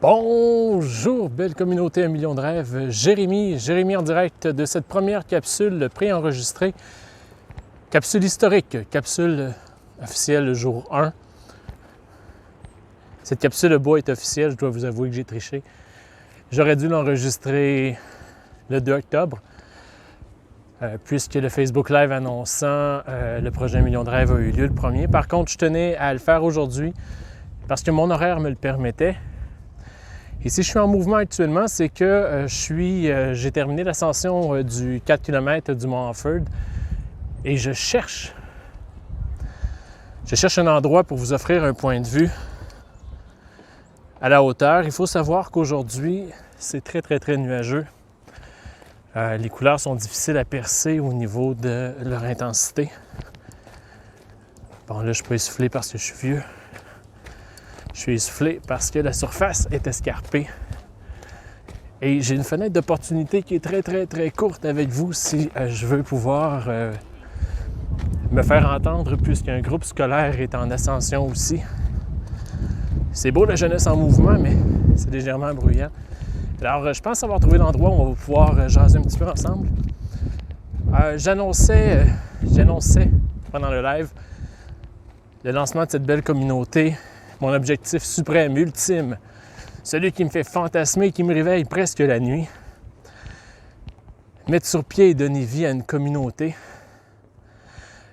Bonjour, belle communauté 1 million de rêves. Jérémy en direct de cette première capsule préenregistrée. Capsule historique, capsule officielle jour 1. Cette capsule beau est officielle, je dois vous avouer que j'ai triché. J'aurais dû l'enregistrer le 2 octobre, puisque le Facebook Live annonçant le projet 1 million de rêves a eu lieu le 1er. Par contre, je tenais à le faire aujourd'hui parce que mon horaire me le permettait. Et si je suis en mouvement actuellement, c'est que j'ai terminé l'ascension du 4 km du Mont Offord et je cherche un endroit pour vous offrir un point de vue à la hauteur. Il faut savoir qu'aujourd'hui, c'est très nuageux. Les couleurs sont difficiles à percer au niveau de leur intensité. Bon, là, je peux essouffler parce que je suis vieux. Je suis essoufflé parce que la surface est escarpée. Et j'ai une fenêtre d'opportunité qui est très courte avec vous si je veux pouvoir me faire entendre puisqu'un groupe scolaire est en ascension aussi. C'est beau la jeunesse en mouvement, mais c'est légèrement bruyant. Alors, je pense avoir trouvé l'endroit où on va pouvoir jaser un petit peu ensemble. J'annonçais pendant le live le lancement de cette belle communauté. Mon objectif suprême, ultime, celui qui me fait fantasmer, qui me réveille presque la nuit. Mettre sur pied et donner vie à une communauté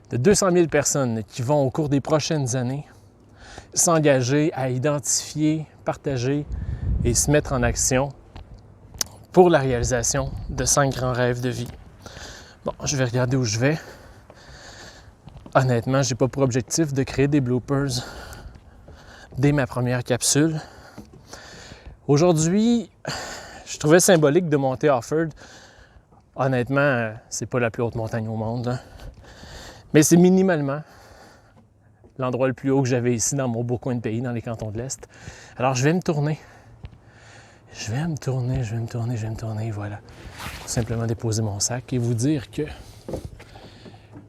de 200 000 personnes qui vont, au cours des prochaines années, s'engager à identifier, partager et se mettre en action pour la réalisation de 5 grands rêves de vie. Bon, je vais regarder où je vais. Honnêtement, je n'ai pas pour objectif de créer des bloopers dès ma première capsule. Aujourd'hui, je trouvais symbolique de monter Offord. Honnêtement, c'est pas la plus haute montagne au monde, là. Mais c'est minimalement l'endroit le plus haut que j'avais ici dans mon beau coin de pays, dans les cantons de l'Est. Alors, je vais me tourner. Voilà. Simplement déposer mon sac et vous dire que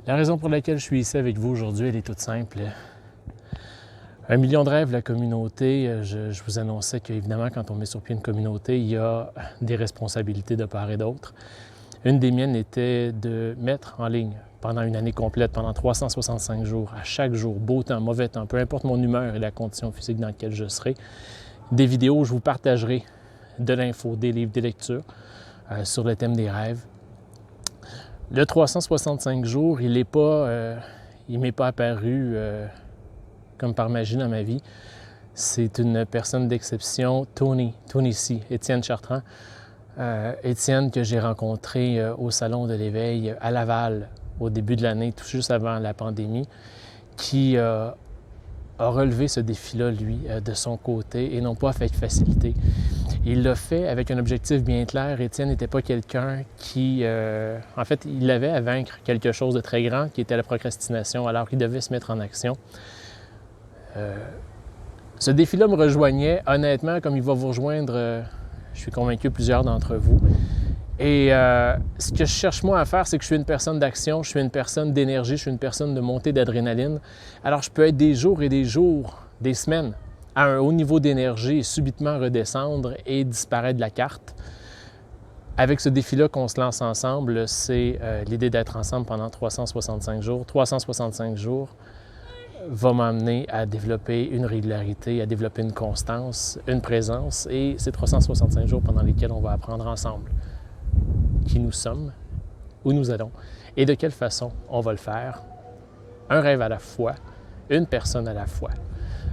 la raison pour laquelle je suis ici avec vous aujourd'hui, elle est toute simple. 1 million de rêves, la communauté, je vous annonçais qu'évidemment, quand on met sur pied une communauté, il y a des responsabilités de part et d'autre. Une des miennes était de mettre en ligne pendant une année complète, pendant 365 jours, à chaque jour, beau temps, mauvais temps, peu importe mon humeur et la condition physique dans laquelle je serai, des vidéos où je vous partagerai de l'info, des livres, des lectures sur le thème des rêves. Le 365 jours, il m'est pas apparu comme par magie dans ma vie. C'est une personne d'exception, Tony C, Étienne Chartrand. Étienne que j'ai rencontré au Salon de l'éveil à Laval au début de l'année, tout juste avant la pandémie, qui a relevé ce défi-là, lui, de son côté, et non pas avec facilité. Il l'a fait avec un objectif bien clair. Étienne n'était pas quelqu'un qui... en fait, il avait à vaincre quelque chose de très grand, qui était la procrastination, alors qu'il devait se mettre en action. Ce défi-là me rejoignait, honnêtement, comme il va vous rejoindre, je suis convaincu, plusieurs d'entre vous. Et ce que je cherche moi à faire, c'est que je suis une personne d'action, je suis une personne d'énergie, je suis une personne de montée d'adrénaline. Alors je peux être des jours et des jours, des semaines, à un haut niveau d'énergie et subitement redescendre et disparaître de la carte. Avec ce défi-là qu'on se lance ensemble, c'est l'idée d'être ensemble pendant 365 jours. 365 jours va m'amener à développer une régularité, à développer une constance, une présence. Et c'est 365 jours pendant lesquels on va apprendre ensemble qui nous sommes, où nous allons et de quelle façon on va le faire. Un rêve à la fois, une personne à la fois.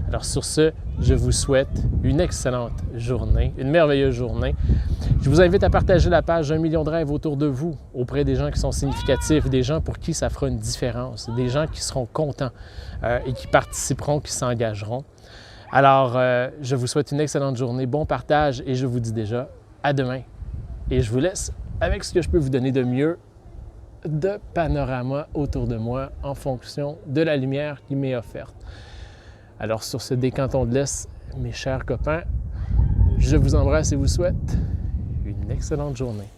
Alors sur ce, je vous souhaite une excellente journée, une merveilleuse journée. Je vous invite à partager la page 1 million de rêves autour de vous, auprès des gens qui sont significatifs, des gens pour qui ça fera une différence, des gens qui seront contents et qui participeront, qui s'engageront. Alors, je vous souhaite une excellente journée, bon partage et je vous dis déjà à demain. Et je vous laisse avec ce que je peux vous donner de mieux de panorama autour de moi en fonction de la lumière qui m'est offerte. Alors sur ce décanton de l'Est, mes chers copains, je vous embrasse et vous souhaite une excellente journée.